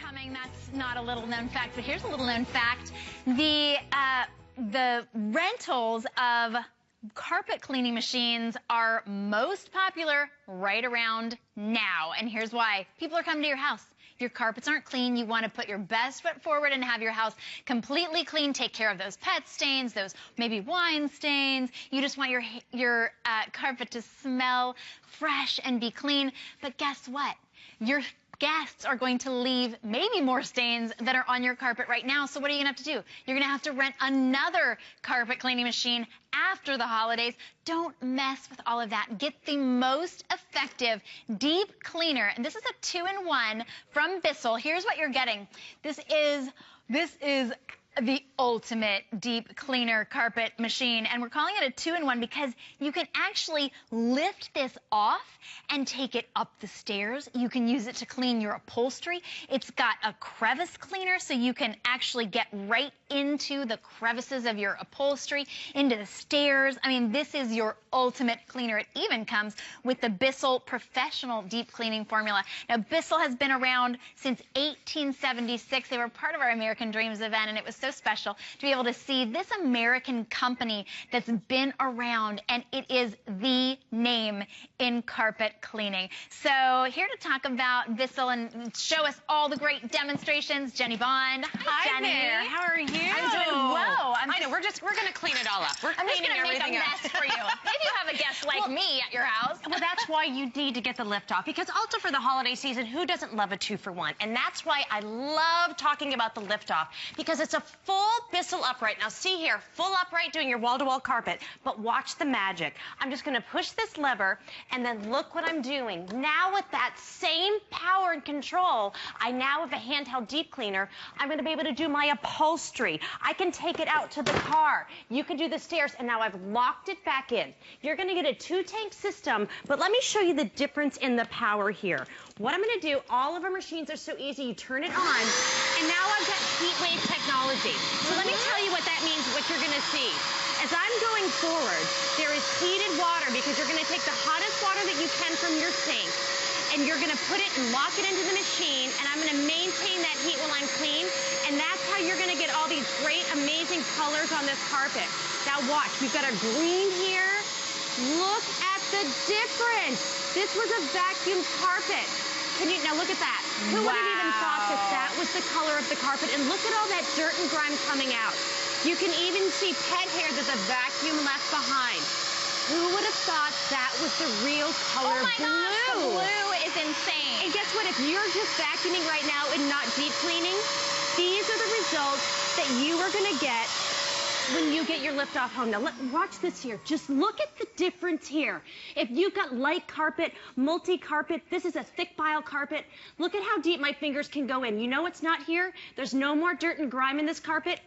coming. That's not a little known fact, but here's a little known fact. The rentals of carpet cleaning machines are most popular right around now. And here's why. People are coming to your house. Your carpets aren't clean. You want to put your best foot forward and have your house completely clean. Take care of those pet stains, those maybe wine stains. You just want your carpet to smell fresh and be clean. But guess what? Your guests are going to leave maybe more stains that are on your carpet right now. So what are you going to have to do? You're going to have to rent another carpet cleaning machine after the holidays. Don't mess with all of that. Get the most effective deep cleaner. And this is a 2-in-1 from Bissell. Here's what you're getting. This is the ultimate deep cleaner carpet machine, and we're calling it a 2-in-1 because you can actually lift this off and take it up the stairs. You can use it to clean your upholstery. It's got a crevice cleaner, so you can actually get right into the crevices of your upholstery, into the stairs. I mean, this is your ultimate cleaner. It even comes with the Bissell Professional Deep Cleaning Formula. Now, Bissell has been around since 1876. They were part of our American Dreams event, and it was so special to be able to see this American company that's been around, and it is the name in carpet cleaning. So here to talk about Bissell and show us all the great demonstrations, Jenny Bond. Hi, Jenny. there. How are you? I'm doing well. I know. We're going to clean it all up. I'm just going to make a mess for you. If you have a guest like me at your house. Well, that's why you need to get the lift off, because also for the holiday season, who doesn't love a 2-for-1? And that's why I love talking about the lift off, because it's a full Bissell upright. Now see here, full upright doing your wall-to-wall carpet, but watch the magic. I'm just going to push this lever, and then look what I'm doing. Now with that same power and control, I now have a handheld deep cleaner. I'm going to be able to do my upholstery. I can take it out to the car. You can do the stairs, and now I've locked it back in. You're going to get a 2-tank system, but let me show you the difference in the power here. What I'm going to do, all of our machines are so easy. You turn it on, and now I've got Heatwave technology. So let me tell you what that means, what you're going to see. As I'm going forward, there is heated water, because you're going to take the hottest water that you can from your sink, and you're going to put it and lock it into the machine, and I'm going to maintain that heat while I'm clean, and that's how you're going to get all these great, amazing colors on this carpet. Now watch, we've got a green here. Look at the difference. This was a vacuum carpet. Now look at that. Who would have even thought that that was the color of the carpet? And look at all that dirt and grime coming out. You can even see pet hair that the vacuum left behind. Who would have thought that was the real color blue? Oh my gosh, the blue is insane. And guess what? If you're just vacuuming right now and not deep cleaning, these are the results that you are going to get when you get your lift off home. Now, watch this here. Just look at the difference here. If you've got light carpet, multi-carpet, this is a thick pile carpet. Look at how deep my fingers can go in. You know what's not here? There's no more dirt and grime in this carpet,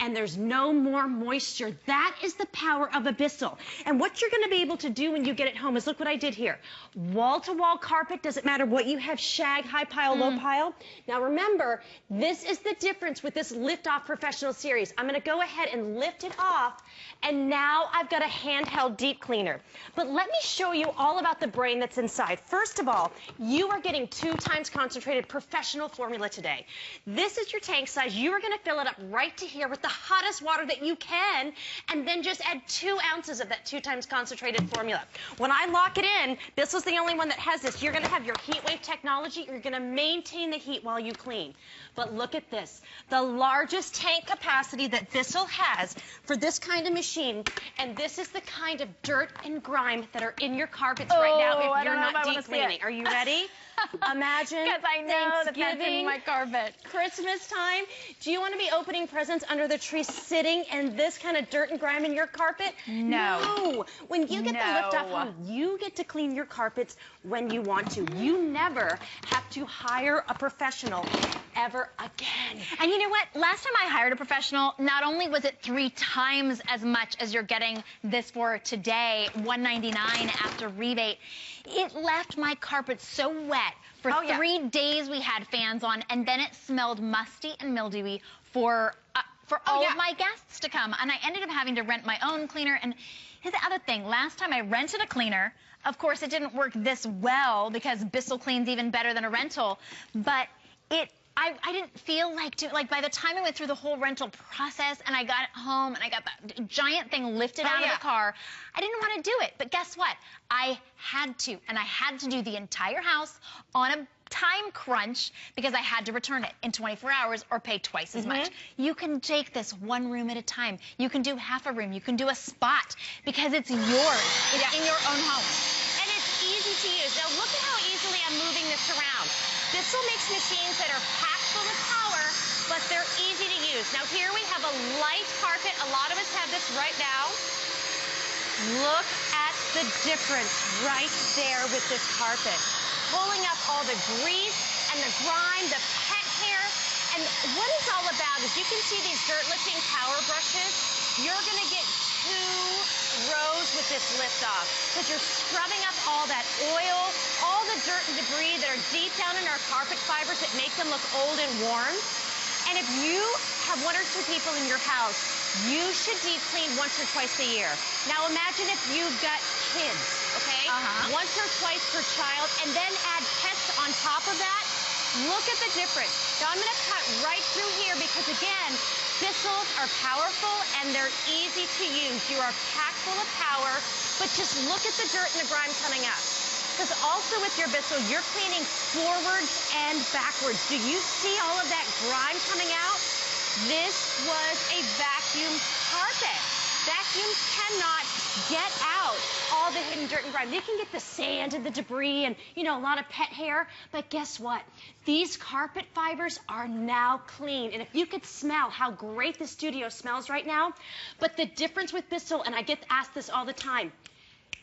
and there's no more moisture. That is the power of a Bissell. And what you're going to be able to do when you get it home is, look what I did here. Wall-to-wall carpet, doesn't matter what you have, shag, high pile, low pile. Now remember, this is the difference with this Lift Off Professional Series. I'm going to go ahead and lift it off, and now I've got a handheld deep cleaner. But let me show you all about the brain that's inside. First of all, you are getting 2 times concentrated professional formula today. This is your tank size. You are going to fill it up right to here with the hottest water that you can, and then just add 2 ounces of that 2 times concentrated formula. When I lock it in, Bissell's the only one that has this. You're going to have your Heatwave technology. You're going to maintain the heat while you clean. But look at this, the largest tank capacity that Bissell has for this kind of machine, and this is the kind of dirt and grime that are in your carpets right now if you're not deep cleaning. Are you ready? Imagine because I know that that's in my carpet. Christmas time. Do you want to be opening presents under the tree sitting in this kind of dirt and grime in your carpet? No. When you get the lift off home, you get to clean your carpets when you want to. You never have to hire a professional ever again. And you know what? Last time I hired a professional, not only was it 3 times as much as you're getting this for today, $199 after rebate, it left my carpet so wet. For 3 days we had fans on, and then it smelled musty and mildewy for all of my guests to come. And I ended up having to rent my own cleaner. And here's the other thing. Last time I rented a cleaner, of course it didn't work this well because Bissell cleans even better than a rental, but it I didn't feel like by the time I went through the whole rental process and I got home and I got that giant thing lifted out of the car, I didn't want to do it. But guess what? I had to, and I had to do the entire house on a time crunch because I had to return it in 24 hours or pay twice as much. You can take this one room at a time. You can do half a room. You can do a spot because it's yours. It's in your own home. And it's easy to use. Now look at how easily I'm moving this around. Bissell makes machines that are packed full of power, but they're easy to use. Now here we have a light carpet. A lot of us have this right now. Look at the difference right there with this carpet. Pulling up all the grease and the grime, the pet hair. And what it's all about is you can see these dirt lifting power brushes. You're going to get 2 rows with this lift off because you're scrubbing up all that oil, all the dirt and debris that are deep down in our carpet fibers that make them look old and worn. And if you have 1 or 2 people in your house, you should deep clean once or twice a year. Now imagine if you've got kids, okay? Once or twice per child, and then add pets on top of that. Look at the difference. Now I'm going to cut right through here because again, Bissells are powerful and they're easy to use. You are packed full of power, but just look at the dirt and the grime coming up. Because also with your Bissell, you're cleaning forwards and backwards. Do you see all of that grime coming out? This was a vacuum carpet. Vacuums cannot get out all the hidden dirt and grime. They can get the sand and the debris and, you know, a lot of pet hair. But guess what? These carpet fibers are now clean. And if you could smell how great the studio smells right now, but the difference with Bissell, and I get asked this all the time,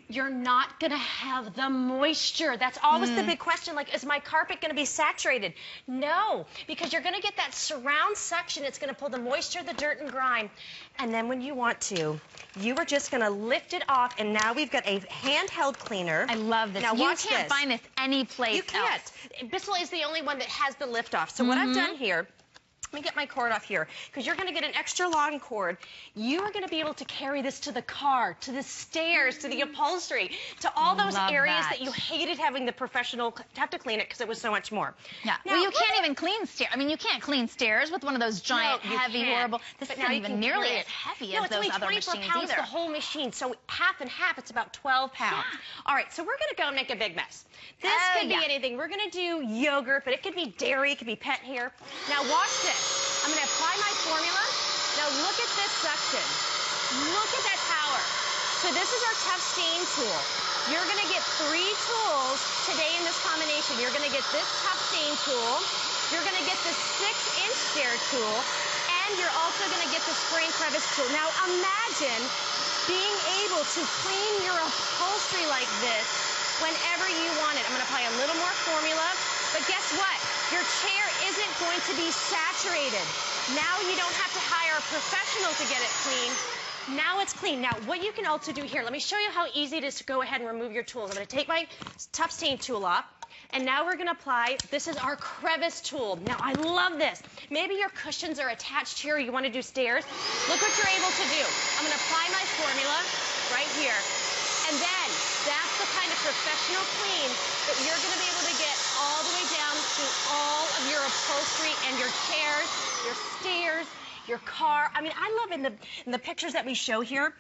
you're not going to have the moisture. That's always the big question, like, is my carpet going to be saturated? No, because you're going to get that surround suction. It's going to pull the moisture, the dirt, and grime. And then when you want to, you are just going to lift it off, and now we've got a handheld cleaner. I love this. Now, you can't find this any place else. You can't. Bissell is the only one that has the lift off. So what I've done here, let me get my cord off here, because you're going to get an extra long cord. You are going to be able to carry this to the car, to the stairs, to the upholstery, to all those areas that you hated having the professional have to clean it because it was so much more. Yeah. Now, well, you can't even clean stairs. I mean, you can't clean stairs with one of those giant, heavy, horrible. This isn't even nearly as heavy as those other machines either. No, it's only 24 pounds, the whole machine. So half and half, it's about 12 pounds. Yeah. All right, so we're going to go and make a big mess. This could be anything. We're going to do yogurt, but it could be dairy, it could be pet hair. Now watch this. I'm going to apply my formula. Now look at this suction. Look at that power. So this is our tough stain tool. You're going to get 3 tools today in this combination. You're going to get this tough stain tool. You're going to get the 6-inch stair tool. And you're also going to get the spray and crevice tool. Now imagine being able to clean your upholstery like this whenever you want it. I'm going to apply a little more formula. But guess what? Your chair isn't going to be saturated. Now you don't have to hire a professional to get it clean. Now it's clean. Now what you can also do here, let me show you how easy it is to go ahead and remove your tools. I'm going to take my tough stain tool off. And now we're going to apply, this is our crevice tool. Now I love this. Maybe your cushions are attached here, you want to do stairs. Look what you're able to do. I'm going to apply my formula right here. And then that's the kind of professional clean that you're going to be able to get all the way down to all of your upholstery and your chairs, your stairs, your car. I mean, I love in the pictures that we show here.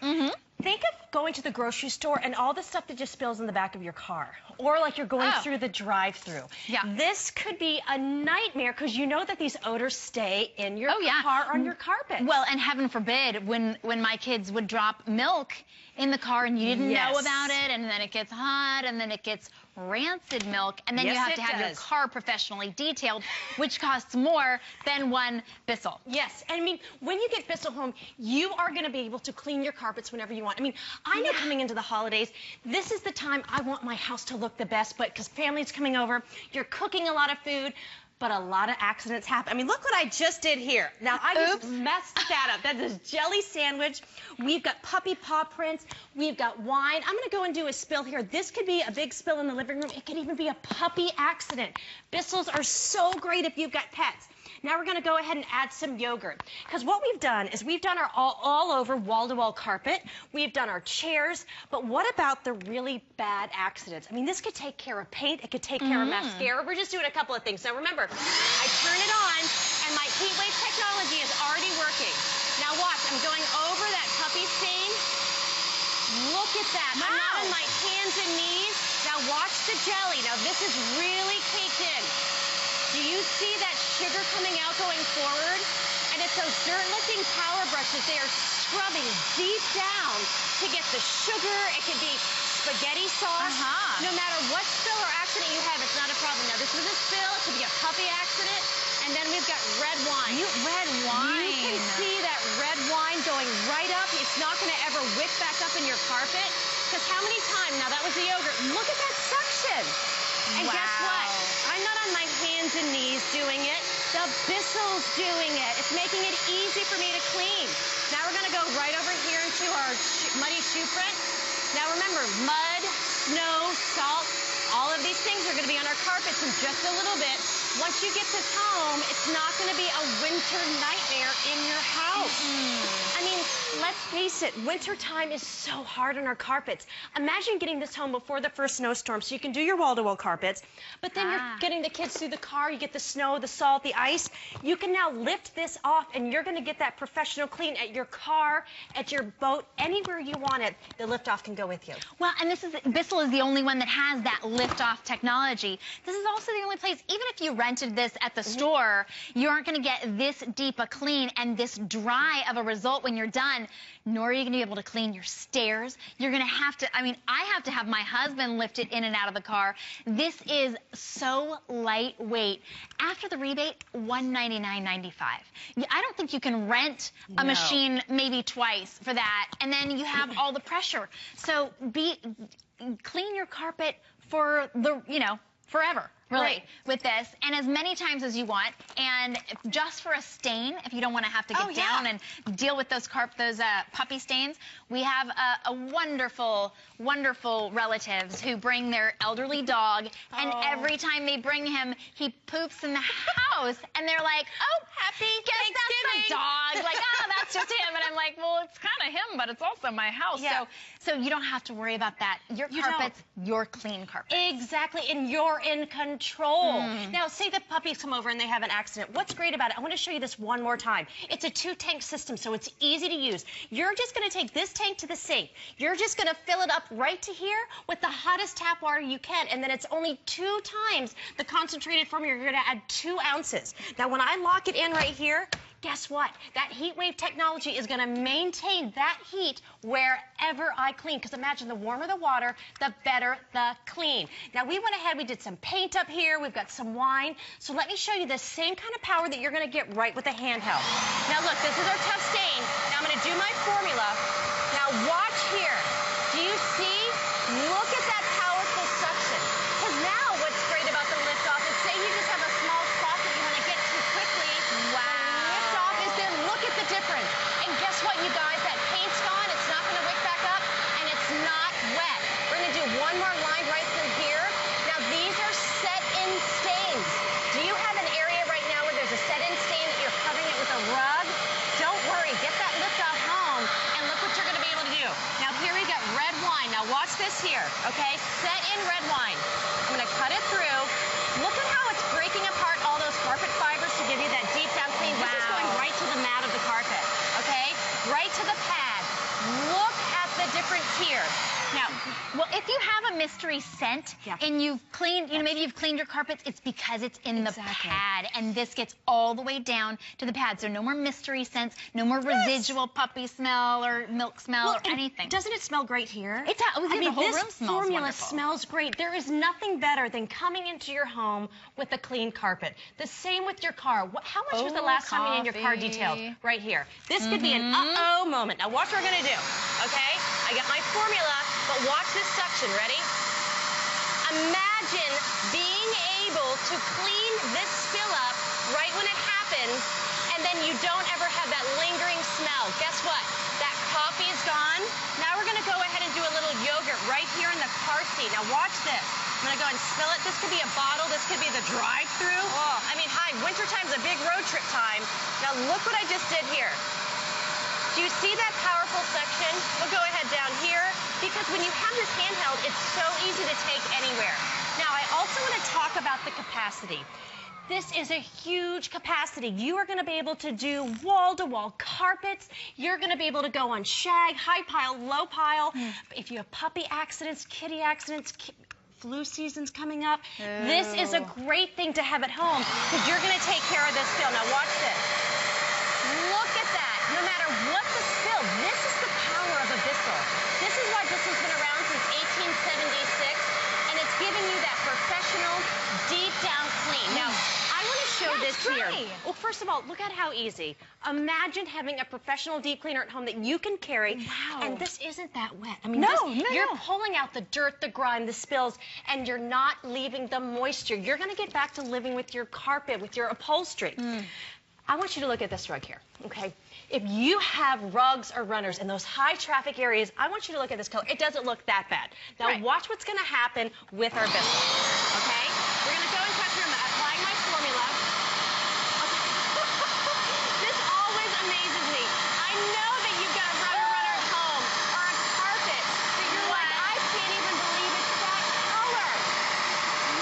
Think of going to the grocery store and all the stuff that just spills in the back of your car. Or like you're going through the drive-thru. Yeah. This could be a nightmare because you know that these odors stay in your car on your carpet. Well, and heaven forbid, when my kids would drop milk in the car and you didn't know about it, and then it gets hot, and then it gets rancid milk, and then you have to have your car professionally detailed, which costs more than one Bissell. Yes, and I mean, when you get Bissell home, you are going to be able to clean your carpets whenever you want. I mean, I know coming into the holidays, this is the time I want my house to look the best, but because family's coming over, you're cooking a lot of food, but a lot of accidents happen. I mean, look what I just did here. Now, I just messed that up. That's this jelly sandwich. We've got puppy paw prints. We've got wine. I'm going to go and do a spill here. This could be a big spill in the living room. It could even be a puppy accident. Bissells are so great if you've got pets. Now we're gonna go ahead and add some yogurt. Because what we've done is we've done our all over wall-to-wall carpet. We've done our chairs, but what about the really bad accidents? I mean, this could take care of paint, it could take care of mascara. We're just doing a couple of things. So remember, I turn it on and my Heatwave technology is already working. Now watch, I'm going over that puppy stain. Look at that. Wow. I'm not on my hands and knees. Now watch the jelly. Now this is really caked in. Do you see that sugar coming out going forward? And it's those dirt-lifting power brushes. They are scrubbing deep down to get the sugar. It could be spaghetti sauce. No matter what spill or accident you have, it's not a problem. Now this was a spill. It could be a puppy accident. And then we've got red wine. Red wine. You can see that red wine going right up. It's not going to ever wick back up in your carpet. Because how many times, now that was the yogurt, look at that suction. And guess what? I'm not on my hands and knees doing it. The Bissell's doing it. It's making it easy for me to clean. Now we're going to go right over here into our muddy shoe print. Now remember, mud, snow, salt, all of these things are going to be on our carpets in just a little bit. Once you get this home, it's not going to be a winter nightmare in your house. I mean, let's face it, winter time is so hard on our carpets. Imagine getting this home before the first snowstorm so you can do your wall-to-wall carpets, but then you're getting the kids through the car, you get the snow, the salt, the ice. You can now lift this off and you're going to get that professional clean at your car, at your boat, anywhere you want it. The liftoff can go with you. Well, and Bissell is the only one that has that liftoff technology. This is also the only place, even if you rented this at the store, you aren't going to get this deep a clean and this dry of a result when you're done, nor are you going to be able to clean your stairs. You're going to have to, I mean, I have to have my husband lift it in and out of the car. This is so lightweight. After the rebate, $199.95. I don't think you can rent a machine maybe twice for that, and then you have all the pressure. So clean your carpet for the, forever. Really, with this, and as many times as you want, and just for a stain, if you don't want to have to get down and deal with those puppy stains, we have a wonderful, wonderful relatives who bring their elderly dog, and every time they bring him, he poops in the house, and they're like, oh, happy Thanksgiving. That's the dog, like, oh, that's just him, and I'm like, well, it's kind of him, but it's also my house, so you don't have to worry about that. Your carpet's your clean carpet. Exactly, and you're in control. Now, say the puppies come over and they have an accident. What's great about it, I want to show you this one more time. It's a 2-tank system, so it's easy to use. You're just going to take this tank to the sink. You're just going to fill it up right to here with the hottest tap water you can, and then it's only 2 times the concentrated formula. You're going to add 2 ounces. Now, when I lock it in right here, guess what? That Heatwave technology is going to maintain that heat wherever I clean. Because imagine, the warmer the water, the better the clean. Now, we went ahead, we did some paint up here. We've got some wine. So let me show you the same kind of power that you're going to get right with a handheld. Now, look, this is our tough stain. Now, I'm going to do my formula. Now, watch here. Do you see? Look at that powerful suction. Because now what's great about the liftoff is, say you just have a small spot that you want to get to quickly. Look at the difference. And guess what, you guys? That paint's gone. It's not going to wick back up, and it's not wet. We're going to do one more line right through here. Now, these are set-in stains. Do you have an area right now where there's a set-in stain that you're covering it with a rug? Don't worry. Get that liftoff home, and look what you're going to be able to do. Now, here we got red wine. Now, watch this here, okay? Set-in red wine. I'm going to cut it through. Look at how it's breaking apart all those carpet fibers to give you that deep down clean. This is going right to the mat of the carpet, okay? Right to the pad. Look at the difference here. Now, well, if you have a mystery scent and you've cleaned, maybe you've cleaned your carpets, it's because it's in the pad, and this gets all the way down to the pad. So no more mystery scents, no more residual puppy smell or milk smell or anything. Doesn't it smell great here? I mean, the whole room this smells formula wonderful. Smells great. There is nothing better than coming into your home with a clean carpet. The same with your car. How much was the last time you had your car detailed? Right here. This could be an uh-oh moment. Now watch what we're going to do, okay? I got my formula, but watch this suction. Ready? Imagine being able to clean this spill up right when it happens, and then you don't ever have that lingering smell. Guess what? That coffee is gone. Now we're going to go ahead and do a little yogurt right here in the car seat. Now watch this. I'm gonna go and spill it. This could be a bottle, this could be the drive-through. Oh, I mean, hi, wintertime's a big road trip time. Now look what I just did here. Do you see that powerful section? We'll go ahead down here, because when you have this handheld, it's so easy to take anywhere. Now, I also want to talk about the capacity. This is a huge capacity. You are going to be able to do wall-to-wall carpets. You're going to be able to go on shag, high pile, low pile. If you have puppy accidents, kitty accidents, flu season's coming up, this is a great thing to have at home because you're going to take care of this spill. Now watch this. Look at that. No matter what the spill, this is the power of a Bissell. This is why Bissell's been around since 1876, and it's giving you that professional, deep down clean. Now, I want to show this here. Well, first of all, look at how easy. Imagine having a professional deep cleaner at home that you can carry. Wow. And this isn't that wet. I mean, you're pulling out the dirt, the grime, the spills, and you're not leaving the moisture. You're going to get back to living with your carpet, with your upholstery. I want you to look at this rug here, okay? If you have rugs or runners in those high traffic areas, I want you to look at this color. It doesn't look that bad. Now watch what's going to happen with our Bissell, okay? We're going to go and touch here. I'm applying my formula. Okay. This always amazes me. I know that you've got a runner at home or a carpet that you're like, I can't even believe it's that color.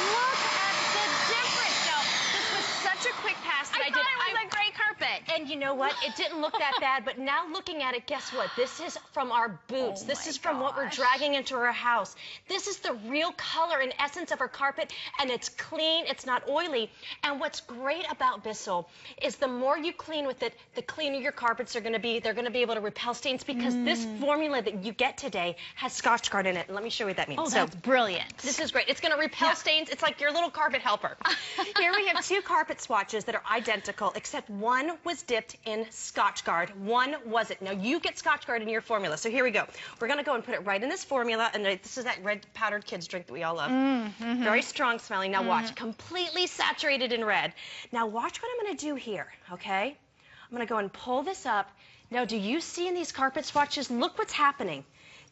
Look at the difference. Now, this was such a quick pass that I did. And you know what? It didn't look that bad, but now looking at it, guess what? This is from our boots. This is from what we're dragging into our house. This is the real color and essence of our carpet, and it's clean, it's not oily. And what's great about Bissell is the more you clean with it, the cleaner your carpets are going to be. They're going to be able to repel stains because this formula that you get today has Scotchgard in it. And let me show you what that means. Oh, that's brilliant. This is great. It's going to repel stains. It's like your little carpet helper. Here we have two carpet swatches that are identical, except one was dipped in Scotchgard. One wasn't. Now you get Scotchgard in your formula. So here we go. We're going to go and put it right in this formula. And this is that red powdered kids drink that we all love. Very strong smelling. Now watch. Completely saturated in red. Now watch what I'm going to do here, okay? I'm going to go and pull this up. Now do you see in these carpet swatches, look what's happening.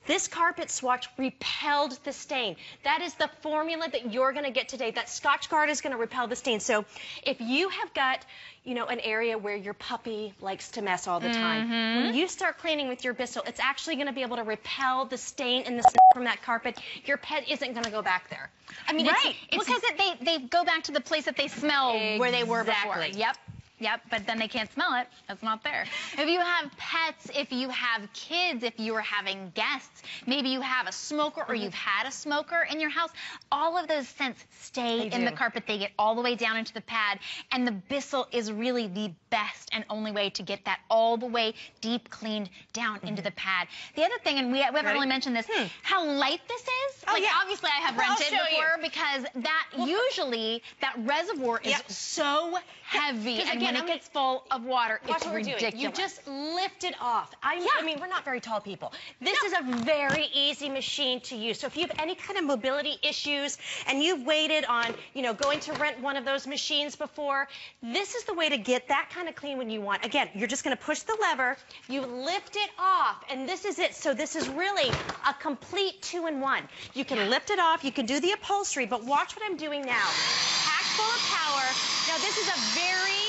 This carpet swatch repelled the stain. That is the formula that you're going to get today. That Scotchgard is going to repel the stain. So if you have got, you know, an area where your puppy likes to mess all the time, when you start cleaning with your Bissell, it's actually going to be able to repel the stain and the smell from that carpet. Your pet isn't going to go back there. I mean, it's because they go back to the place that they smell where they were before. Yep, but then they can't smell it. It's not there. If you have pets, if you have kids, if you are having guests, maybe you have a smoker or you've had a smoker in your house, all of those scents stay in the carpet. They get all the way down into the pad, and the Bissell is really the best and only way to get that all the way deep cleaned down into the pad. The other thing, and we haven't really mentioned this, how light this is. Like, obviously I have rented before because that usually, that reservoir is so heavy. And again, when it gets full of water, it's ridiculous. You just lift it off. I mean, we're not very tall people. This is a very easy machine to use. So if you have any kind of mobility issues and you've waited on, you know, going to rent one of those machines before, this is the way to get that kind of clean when you want. Again, you're just going to push the lever, you lift it off, and this is it. So this is really a complete two-in-one. You can lift it off, you can do the upholstery, but watch what I'm doing now. Packed full of power. Now this is a very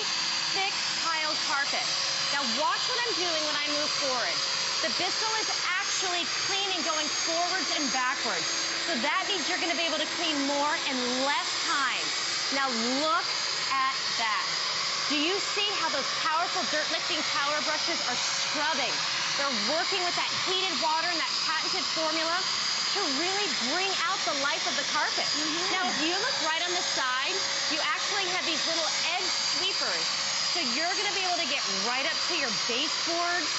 thick tiled carpet. Now watch what I'm doing when I move forward. The Bissell is actually cleaning going forwards and backwards. So that means you're going to be able to clean more in less time. Now look at that. Do you see how those powerful dirt lifting power brushes are scrubbing? They're working with that heated water and that patented formula to really bring out the life of the carpet. Now if you look right on the side, you actually have these little edge sweepers. So you're going to be able to get right up to your baseboards.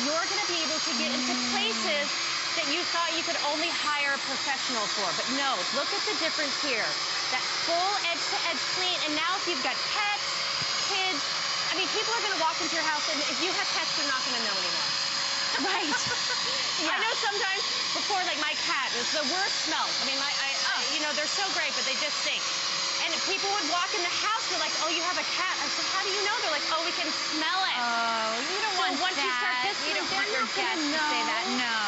You're going to be able to get into places that you thought you could only hire a professional for. But no, look at the difference here. That full edge-to-edge clean. And now if you've got pets, kids, I mean, people are going to walk into your house, and if you have pets, they're not going to know anymore. Right. I know sometimes before, like my cat, it's the worst smell. I mean, you know, they're so great, but they just stink. And people would walk in the house, they're like, oh, you have a cat. I said, how do you know? They're like, oh, we can smell it. Oh, you don't want once that. You start you don't want your guests to say that. No.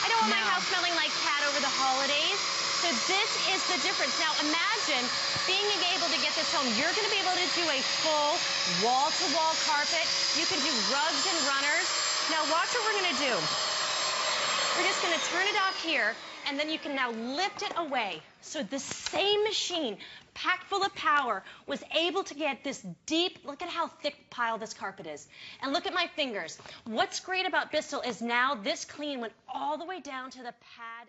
I don't want my house smelling like cat over the holidays. So this is the difference. Now imagine being able to get this home. You're going to be able to do a full wall-to-wall carpet. You can do rugs and runners. Now watch what we're going to do. We're just going to turn it off here, and then you can now lift it away. So the same machine, packed full of power, was able to get this deep, look at how thick pile this carpet is. And look at my fingers. What's great about Bissell is now this clean went all the way down to the pad.